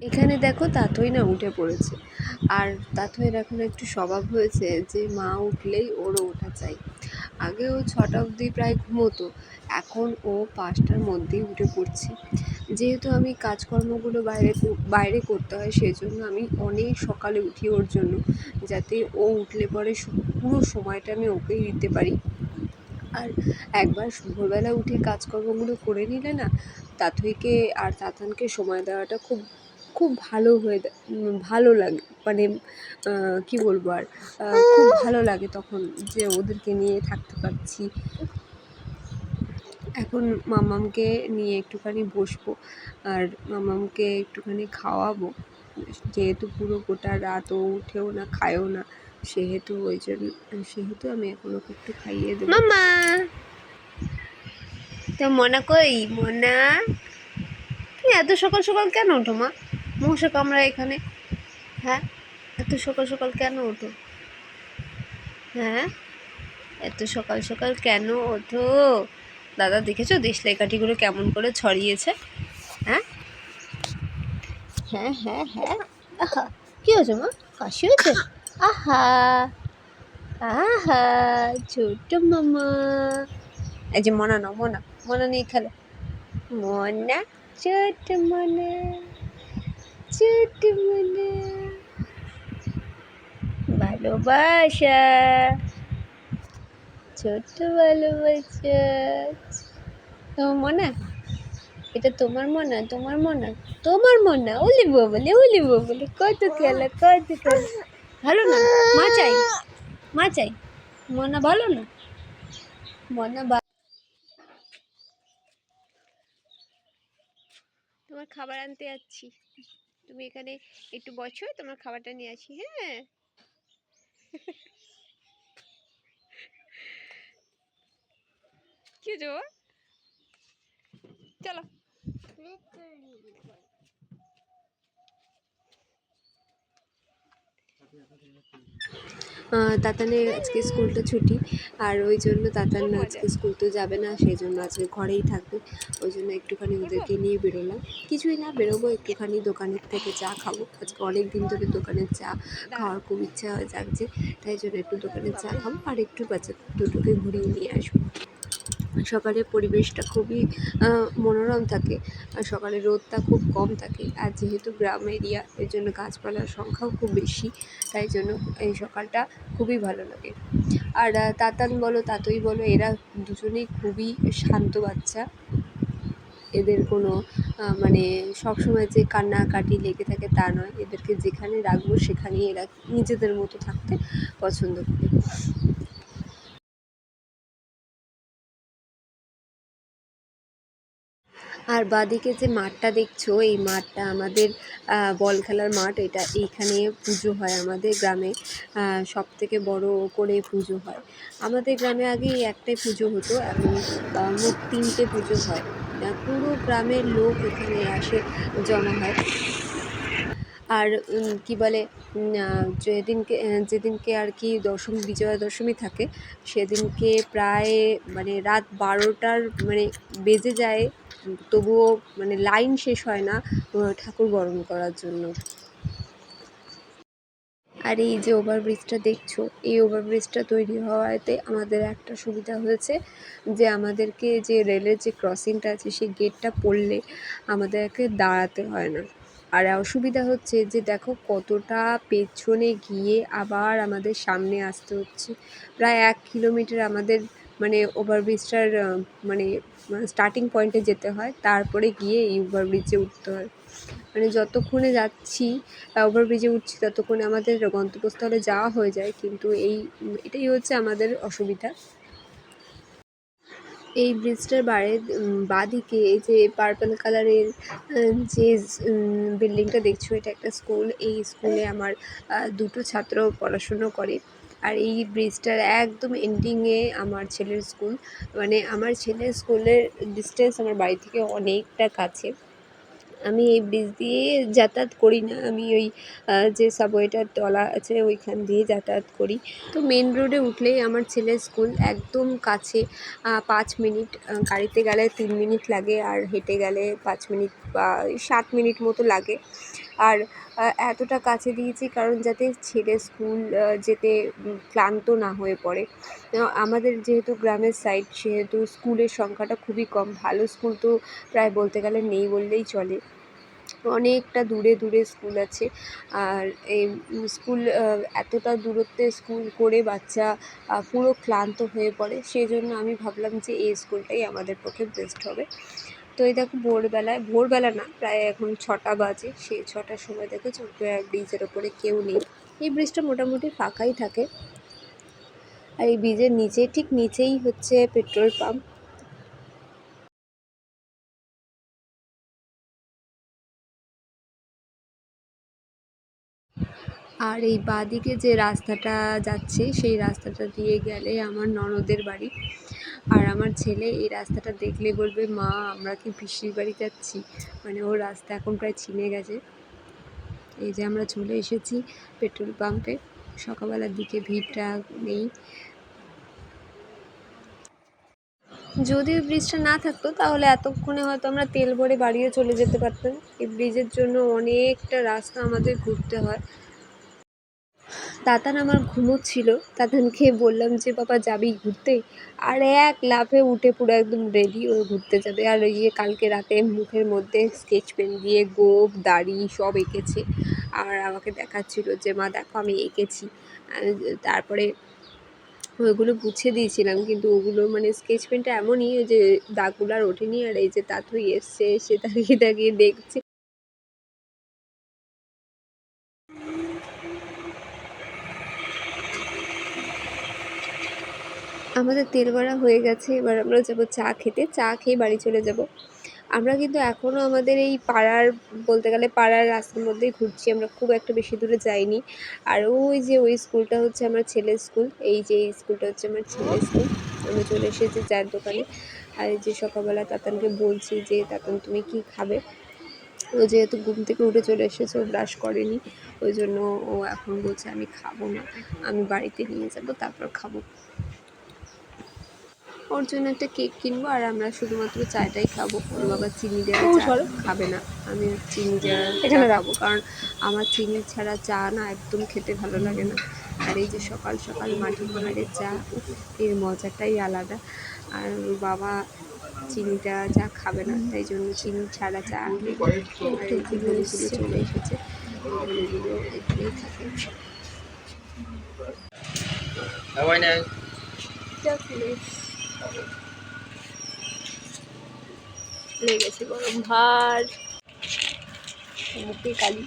এখানে দেখো তাতই না উঠে পড়েছে। আর তাতইয়ের এখন একটু স্বভাব হয়েছে যে মা উঠলেই ওরও ওঠা চাই। আগে ও 6টা অবধি প্রায় ঘুমোতো, এখন ও 5টার মধ্যেই উঠে পড়ছে। যেহেতু আমি কাজকর্মগুলো বাইরে করতে হয়, সেজন্য আমি অনেক সকালে উঠি ওর জন্য, যাতে ও উঠলে পরে পুরো সময়টা আমি ওকেই দিতে পারি। আর একবার ভোরবেলা উঠে কাজকর্মগুলো করে নিলে না, তাথইকে আর তাতানকে সময় দেওয়াটা খুব খুব ভালো লাগে। মানে কী বলবো আর, খুব ভালো লাগে তখন যে ওদেরকে নিয়ে থাকতে পারছি। এখন মাম্মামকে নিয়ে একটুখানি বসবো আর মাম্মামকে একটুখানি খাওয়াবো। যেহেতু পুরো গোটা রাত ও উঠেও না, খায়ও না, সেহেতু আমি এখন ওকে একটু খাইয়ে দেবো। মাম্মা, তো মনা কই? মনা, তুমি এত সকাল সকাল কেন ওঠো মা? মশা কামড়া এখানে। হ্যাঁ, এত সকাল সকাল কেন ওঠো? হ্যাঁ, এত সকাল সকাল কেন ওঠো? দাদা দেখেছো দেশলাই কাঠিগুলো কেমন করে ছড়িয়েছে? হ্যাঁ হ্যাঁ হ্যাঁ হ্যাঁ। আহা, কী হয়েছে মা? কাশি হয়েছে? আহা আহা, ছোট্ট মামা। এই যে মনা নাও, মনা নিয়ে খেলো। মনা, ছোট্ট মনা, ছোট্ট মনা, ভালোবাসা, ছোট্ট ভালোবাসা। তোমার মনা, এটা তোমার মনা, ওলি বলে কত খেলা, ভালো না? মা চাই মনা, ভালো না? মনা তোমার খাবার আনতে যাচ্ছি, তুমি এখানে একটু বসো, তোমার খাবারটা নিয়ে আসি। হ্যাঁ, কি হয়েছে? চলো। তাতানের আজকে স্কুলটা ছুটি, আর ওই জন্য তাতান আজকে স্কুল তো যাবে না, সেই জন্য আজকে ঘরেই থাকবে। ওই জন্য একটুখানি ওদেরকে নিয়ে বেরোলাম। কিছুই না, বেরোবো একটুখানি দোকানের থেকে চা খাবো। আজকে অনেক দিন ধরে দোকানের চা খাওয়ার খুব ইচ্ছা জাগছে, তাই জন্য একটু দোকানের চা খাবো আর একটু বাচ্চা দুটোকে ঘুরিয়ে নিয়ে আসবো। সকালের পরিবেশটা খুবই মনোরম থাকে, আর সকালে রোদটা খুব কম থাকে। আর যেহেতু গ্রাম এরিয়া, এর জন্য গাছপালার সংখ্যাও খুব বেশি, তাই জন্য এই সকালটা খুবই ভালো লাগে। আর তাতান বলো, তাতই বলো, এরা দুজনেই খুবই শান্ত বাচ্চা। এদের কোনো মানে সবসময় যে কান্নাকাটি লেগে থাকে তা নয়। এদেরকে যেখানে রাখবো সেখানেই এরা নিজেদের মতো থাকতে পছন্দ করে। আর বাঁদিকে যে মাঠটা দেখছো, এই মাঠটা আমাদের বল খেলার মাঠ। এইখানে পুজো হয় আমাদের গ্রামে, সবথেকে বড় করে পুজো হয় আমাদের গ্রামে। আগে একটাই পুজো হতো, এখন মোট 3টে পুজো হয়। পুরো গ্রামের লোক এখানে আসে, জমা হয়। আর কি বলে, যেদিনকে আর কি বিজয়া দশমী থাকে, সেদিনকে প্রায় মানে রাত 12টার মানে বেজে যায়, তবুও মানে লাইন শেষ হয় না ঠাকুর বরণ করার জন্য। আর এই যে ওভারব্রিজটা দেখছো, এই ওভারব্রিজটা তৈরি হওয়াতে আমাদের একটা সুবিধা হয়েছে, যে আমাদেরকে যে রেলের যে ক্রসিংটা আছে, সেই গেটটা পড়লে আমাদেরকে দাঁড়াতে হয় না। আর অসুবিধা হচ্ছে যে দেখো কতটা পেছনে গিয়ে আবার আমাদের সামনে আসতে হচ্ছে। প্রায় 1 কিলোমিটার আমাদের মানে ওভারব্রিজটার মানে স্টার্টিং পয়েন্টে যেতে হয়, তারপরে গিয়ে এই ওভারব্রিজে উঠতে হয়। মানে যতক্ষণে যাচ্ছি, ওভারব্রিজে উঠছি, ততক্ষণে আমাদের গন্তব্যস্থলে যাওয়া হয়ে যায়, কিন্তু এটাই হচ্ছে আমাদের অসুবিধা। এই ব্রিজটার বাঁদিকে এই যে পার্পল কালারের যে বিল্ডিংটা দেখছো, এটা একটা স্কুল। এই স্কুলে আমার দুটো ছাত্র পড়াশুনো করে। আর এই ব্রিজটার একদম এন্ডিংয়ে আমার ছেলের স্কুল। মানে আমার ছেলের স্কুলের ডিস্টেন্স আমার বাড়ি থেকে অনেকটা কাছে। আমি এই ব্রিজ দিয়ে যাতায়াত করি না, আমি ওই যে সাবওয়েটার তলা আছে ওইখান দিয়ে যাতায়াত করি। তো মেন রোডে উঠলেই আমার ছেলের স্কুল একদম কাছে। 5 মিনিট, গাড়িতে গেলে 3 মিনিট লাগে, আর হেঁটে গেলে 5 মিনিট বা 7 মিনিট মতো লাগে। আর এতটা কাছে দিয়েছি কারণ যাতে ছেলে স্কুল যেতে ক্লান্ত না হয়ে পড়ে। আমাদের যেহেতু গ্রামের সাইড সেহেতু স্কুলের সংখ্যাটা খুবই কম, ভালো স্কুল তো প্রায় বলতে গেলে নেই বললেই চলে। অনেকটা দূরে দূরে স্কুল আছে। আর এই স্কুল এতটা দূরত্বে স্কুল করে বাচ্চা পুরো ক্লান্ত হয়ে পড়ে, সেই জন্য আমি ভাবলাম যে এই স্কুলটাই আমাদের পক্ষে বেস্ট হবে। তো এই দেখো ভোরবেলা না, প্রায় এখন 6টা বাজে, সেই 6টার সময় দেখো ব্রিজের ওপরে কেউ নেই। এই ব্রিজটা মোটামুটি ফাঁকাই থাকে। আর এই ব্রিজের নিচে ঠিক নিচেই হচ্ছে পেট্রোল পাম্প। আর এই বাঁদিকে যে রাস্তাটা যাচ্ছে সেই রাস্তাটা দিয়ে গেলে আমার ননদের বাড়ি। আর আমার ছেলে এই রাস্তাটা দেখলে বলবে, মা আমরা কি পিসির বাড়ি যাচ্ছি। মানে ওর রাস্তা এখন প্রায় চিনে গেছে। এই যে আমরা চলে এসেছি পেট্রোল পাম্পে। সকালবেলার দিকে ভিড়টা নেই। যদি ব্রিজটা না থাকতো তাহলে এতক্ষণে হয়তো আমরা তেল ভরে বাড়িও চলে যেতে পারতাম। এই ব্রিজের জন্য অনেকটা রাস্তা আমাদের ঘুরতে হয়। তাতান আমার ঘুমোচ্ছিল, তাতানকে বললাম যে বাবা যাবি ঘুরতে, আর এক লাফে উঠে পুরো একদম রেডি ও ঘুরতে যাবে। আর ওই যে কালকে রাতে মুখের মধ্যে স্কেচ পেন দিয়ে গোঁফ দাড়ি সব এঁকেছে, আর আমাকে দেখাচ্ছিল যে মা দেখো আমি এঁকেছি। তারপরে ওইগুলো মুছে দিয়েছিলাম, কিন্তু ওগুলো মানে স্কেচ পেনটা এমনই যে দাগগুলো আর ওঠেনি। আর এই যে তাতুই এসছে, এসে তাকিয়ে তাকিয়ে দেখছে। আমাদের তেল ভরা হয়ে গেছে, এবার আমরা যাবো চা খেতে। চা খেয়ে বাড়ি চলে যাব। আমরা কিন্তু এখনও আমাদের এই পাড়ার বলতে গেলে পাড়ার রাস্তার মধ্যেই ঘুরছি, আমরা খুব একটা বেশি দূরে যাইনি। আর ওই যে ওই স্কুলটা হচ্ছে আমার ছেলের স্কুল, এই যে এই স্কুলটা হচ্ছে আমার ছেলের স্কুল। আমরা চলে এসেছি চায়ের দোকানে। আর এই যে সকালবেলা তাতানকে বলছি যে তাতান তুমি কি খাবে। ও যেহেতু ঘুম থেকে উঠে চলে এসেছে, ও ব্রাশ করেনি, ওই জন্য ও এখন বলছে আমি খাবো না, আমি বাড়িতে নিয়ে যাবো তারপর খাবো। ওর জন্য একটা কেক কিনবো, আর আমরা শুধুমাত্র চাটাই খাবো। ওর বাবা চিনি দেওয়া চা খাবে না, আমি চিনি দেওয়া চা খাবো, কারণ আমার চিনি ছাড়া চা না একদম খেতে ভালো লাগে না। আর এই যে সকাল সকাল মাটি পাহাড়ের চা, এর মজাটাই আলাদা। আর ওর বাবা চিনিটা চা খাবে না, তাই জন্য চিনি ছাড়া চা। আর এই যে ঘড়িগুলো চলে এসেছে, ঘড়িগুলো এখানেই থাকে। লেগেছে গরম ভার, মুখে কালি।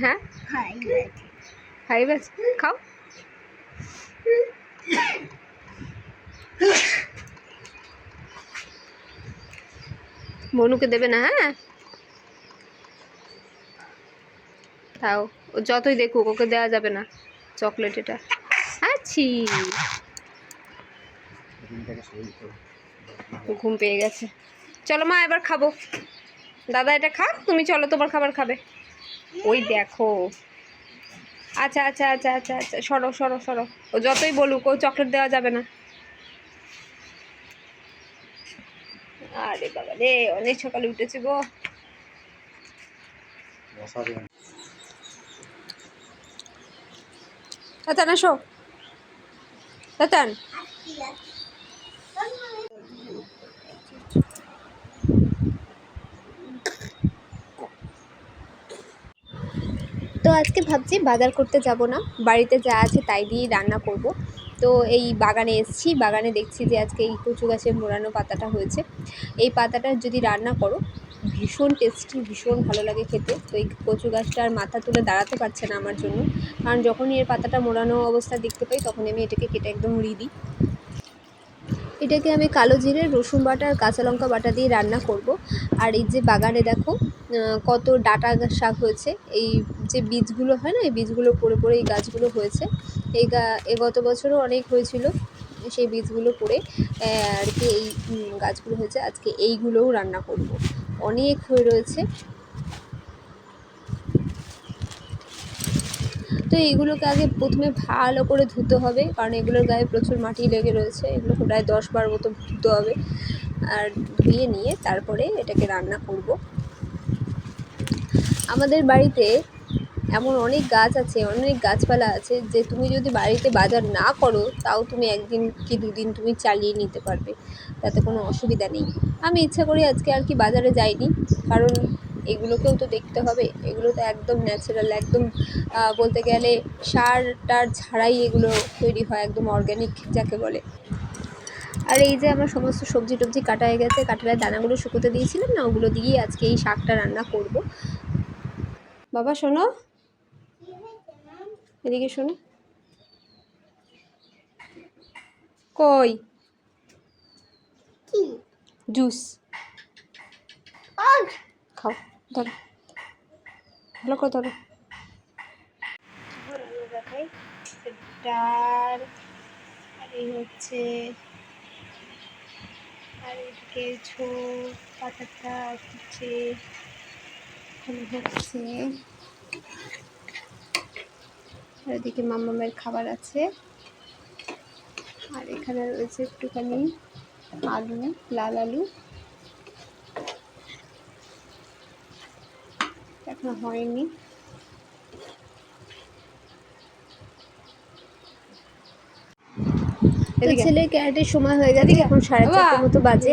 হ্যাঁ খাইবে, খাও। মনুকে দেবে না, হ্যাঁ তাও ও যতই দেখুক ওকে দেওয়া যাবে না চকলেট এটা। আচ্ছি ঘুম পেয়ে গেছে। চলো মা এবার খাবো, দাদা এটা খা, তুমি চলো তোমার খাবার খাবে। ওই দেখো, আচ্ছা আচ্ছা আচ্ছা আচ্ছা আচ্ছা সরো সরো সরো, ও যতই বলুক ও চকলেট দেওয়া যাবে না। আরে বাবা রে, অনেক সকালে উঠেছে গো। তাতান আসো, তাতান। তো আজকে ভাবছি বাজার করতে যাব না, বাড়িতে যা আছে তাই দিয়েই রান্না করব। তো এই বাগানে এসেছি, বাগানে দেখছি যে আজকে এই কচু গাছের মোড়ানো পাতাটা হয়েছে। এই পাতাটা যদি রান্না করো ভীষণ টেস্টি, ভীষণ ভালো লাগে খেতে। তো এই কচু গাছটার মাথা তুলে দাঁড়াতে পারছে না আমার জন্য, কারণ যখনই এর পাতাটা মোড়ানো অবস্থা দেখতে পাই তখনই আমি এটাকে কেটে একদম উড়িয়ে দিই। এটাকে আমি কালো জিরে রসুন বাটা আর কাঁচা লঙ্কা বাটা দিয়ে রান্না করব। আর এই যে বাগানে দেখো কত ডাঁটা শাক হয়েছে, এই যে বীজগুলো হয় না, এই বীজগুলো পড়ে পড়ে এই গাছগুলো হয়েছে। এই গত বছরও অনেক হয়েছিল, সেই বীজগুলো পড়ে আর কি এই গাছগুলো হয়েছে। আজকে এইগুলোও রান্না করব, অনেক হয়ে রয়েছে। তো এইগুলোকে আগে প্রথমে ভালো করে ধুতে হবে, কারণ এগুলোর গায়ে প্রচুর মাটি লেগে রয়েছে। এগুলো প্রায় 10 বার মতো ধুতে হবে, আর ধুয়ে নিয়ে তারপরে এটাকে রান্না করব। আমাদের বাড়িতে এমন অনেক গাছ আছে, অনেক গাছপালা আছে যে তুমি যদি বাড়িতে বাজার না করো তাও তুমি 1 দিন কি 2 দিন তুমি চালিয়ে নিতে পারবে, তাতে কোনো অসুবিধা নেই। আমি ইচ্ছা করি আজকে আর কি বাজারে যাইনি, কারণ এগুলোকেও তো দেখতে হবে। এগুলো তো একদম ন্যাচারাল, একদম বলতে গেলে সার টার ছাড়াই এগুলো তৈরি হয়, একদম অর্গ্যানিক যাকে বলে। আর এই যে আমার সমস্ত সবজি টবজি কাটা হয়ে গেছে, কাঁঠালের দানাগুলো শুকোতে দিয়েছিলাম না, ওগুলো দিয়েই আজকে এই শাকটা রান্না করব। বাবা শোনো, এদিকে শোনো। কই জুস খাও, ধরো ভালো করে ধরো। দেখাই ডাল, আর এই হচ্ছে, আর এদিকে ঝোল পাতাটা হচ্ছে, আর এদিকে মামামের খাবার আছে, আর এখানে রয়েছে একটুখানি আলু, লাল আলু, এখনো হয়নি। ছেলে ক্যারেটের সময় হয়ে গেছে, এখন 4:30 মতো বাজে।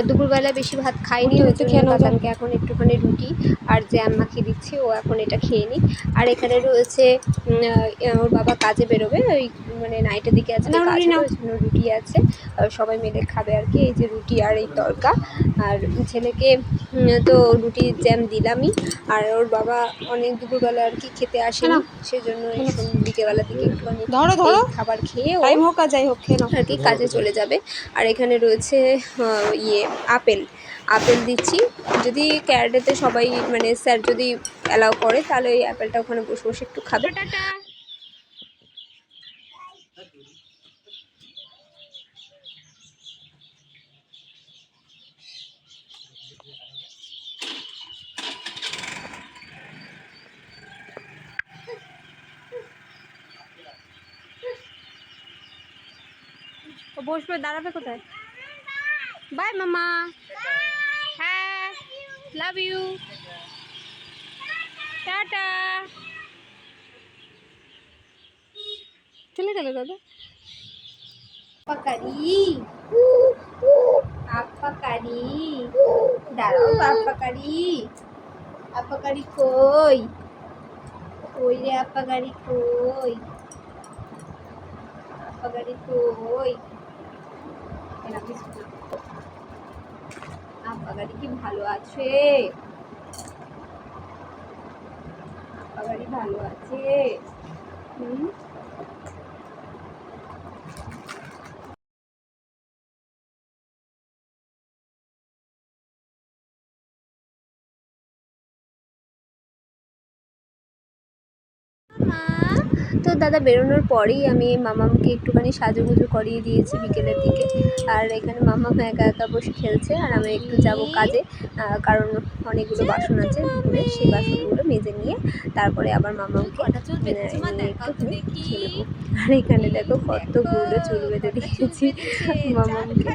দুপুরবেলা বেশি ভাত খাইনি, হচ্ছে বাদামকে এখন একটুখানি রুটি আর জ্যাম মাখিয়ে দিচ্ছি, ও এখন এটা খেয়ে নিই। আর এখানে রয়েছে ওর বাবা কাজে বেরোবে, ওই মানে নাইটের দিকে আছে, কাজ হবে, ওই জন্য রুটি আছে, সবাই মিলে খাবে আর কি। এই যে রুটি আর এই তড়কা, আর ছেলেকে তো রুটি জ্যাম দিলামই। আর ওর বাবা অনেক দুপুরবেলা আর কি খেতে আসেনি, সেজন্য এই বিকেলবেলা থেকে একটুখানি খাবার খেয়ে ও যাই হোক আর কি কাজে চলে যাবে। আর এখানে রয়েছে আপেল দিচ্ছি, যদি ক্যারেটেতে সবাই মানে স্যার যদি অ্যালাউ করে তাহলে ওই আপেলটা ওখানে বসে বসে একটু খাবে। বসবে, দাঁড়াবে কোথায়? বাই মামা, হ্যাঁ লাভ ইউ, টাটা। চলে গেল দাদা। পাকারি আপাকারি, দাঁড়াও, আপাকারি কই, ওই রে আপাকারি কই, আপাকারি কই, আপাকারি কি ভালো আছে? আপাকারি ভালো আছে? তো দাদা বেরোনোর পরেই আমি মামামকে একটুখানি সাজুগুজু করিয়ে দিয়েছি বিকেলের দিকে। আর এখানে মামাম একা একা বসে খেলছে, আর আমি একটু যাব কাজে, কারণ অনেকগুলো বাসন আছে ধুয়ে, সেই বাসনগুলো মেজে নিয়ে তারপরে আবার মামামকে একটু খেলবো। আর এখানে দেখো কতগুলো চুল বেঁধে দিয়েছি মামামকে।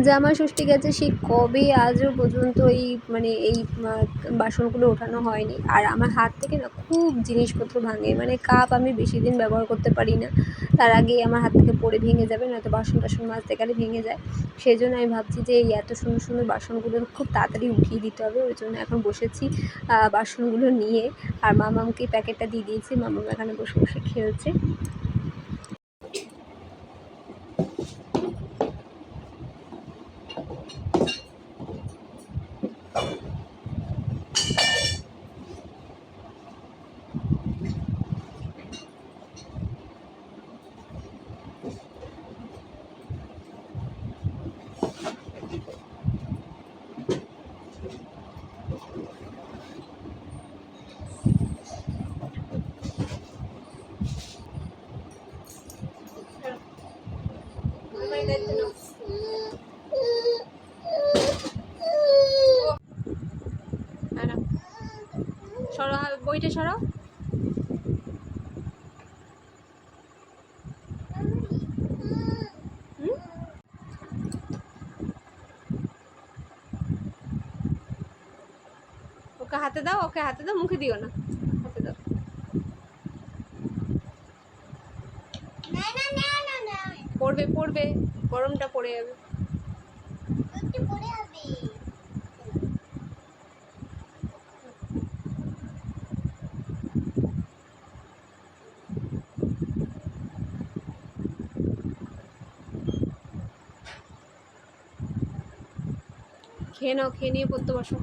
জামাই ষষ্ঠী গেছে সেই কবে, আজও পর্যন্ত এই বাসনগুলো ওঠানো হয়নি। আর আমার হাত থেকে না খুব জিনিসপত্র ভাঙে, মানে কাপ আমি বেশি দিন ব্যবহার করতে পারি না, তার আগেই আমার হাত থেকে পড়ে ভেঙে যাবে, নয়তো বাসন টাসন মাজতে গেলে ভেঙে যায়। সেই জন্য আমি ভাবছি যে এই এত সুন্দর সুন্দর বাসনগুলো খুব তাড়াতাড়ি উঠিয়ে দিতে হবে, ওই জন্য এখন বসেছি বাসনগুলো নিয়ে। আর মামামকে প্যাকেটটা দিয়ে দিয়েছি, মামাম এখানে বসে বসে খেলছে। সরো, বইটা সরাও। ওকে হাতে দাও, ওকে হাতে দাও, মুখে দিও না, হাতে দাও। পড়বে পড়বে, গরমটা পড়ে যাবে। খেয়ে নাও, খেয়ে নিয়ে পড়তে বসো।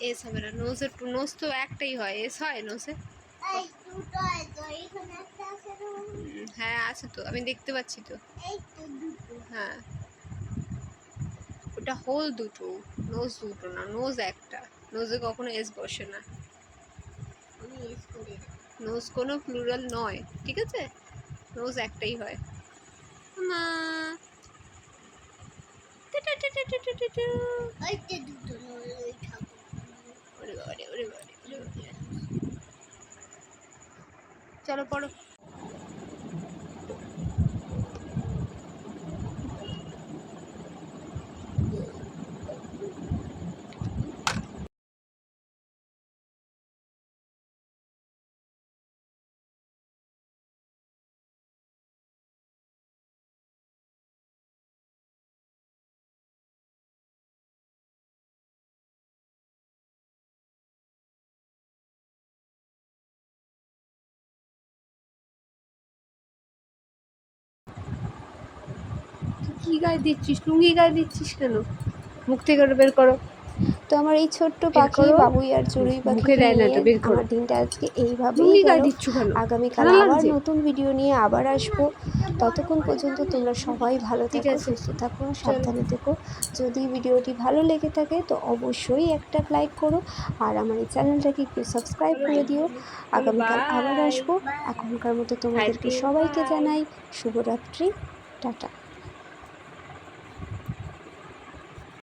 এস হবে না, নোজ তো একটাই হয়, এস হয় নোজে? হ্যাঁ আছে তো, আমি দেখতে পাচ্ছি তো। হ্যাঁ ওটা হোল দুটো, নোজ দুটো না, নোজ একটা। নোজে কখনো এস বসে না, নোজ কোনো প্লুরাল নয়, ঠিক আছে? নোজ একটাই হয়। মা চলো পড়ো। কি গায়ে দিচ্ছিস, লুঙ্গি গায়ে দিচ্ছিস কেন? মুখ থেকে ওটা বের করো। তো আমার এই ছোট্ট পাখি বাবুই আর চড়ুই পাখিকে নিয়ে আমার দিনটা আজকে এইভাবেই গেল। আগামীকাল আবার নতুন ভিডিও নিয়ে আবার আসবো। ততক্ষণ পর্যন্ত তোমরা সবাই ভালো থেকো, সুস্থ থাকো, সাবধানে থেকো। যদি ভিডিওটি ভালো লেগে থাকে তো অবশ্যই একটা লাইক করো, আর আমার এই চ্যানেলটাকে একটু সাবস্ক্রাইব করে দিও। আগামীকাল আবার আসবো। এখনকার মতো তোমাদেরকে সবাইকে জানাই শুভরাত্রি, টাটা।